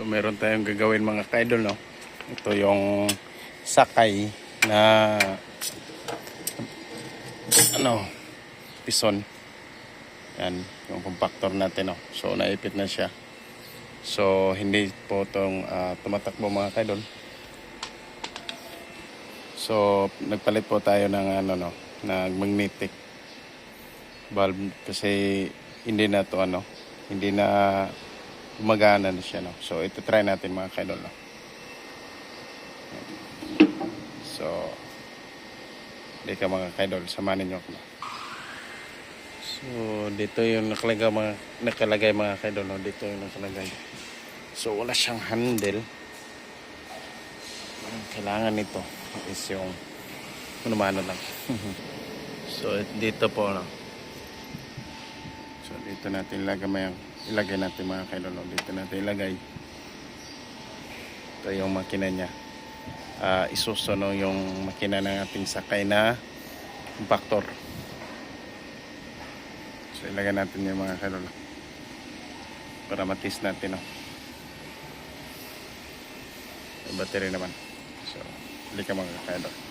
So meron tayong gagawin mga kaidol, no. Ito yung sakay na pison. Yan, yung compactor natin, no. So naipit na siya. So hindi po itong tumatakbo mga kaidol. So nagpalit po tayo ng ng magnetic valve kasi hindi na to hindi na gumagana na siya, no. So ito try natin mga kaidol, no. So hindi ka mga kaidol, samahan niyo ako, no. So dito yung nakalagay mga kaidol, no. Dito yung nakalagay. So wala siyang handle. Ang kailangan nito is yung ano lang. So dito po, no. So dito natin ilagay natin mga kaidol, no. Dito natin ilagay. Ito yung makina niya. Isuso, no, yung makina ng ating sakay na compactor. So ilagay natin yung mga kaidol, no, para matis natin, no. May battery naman. So, hindi ka mga kaidol.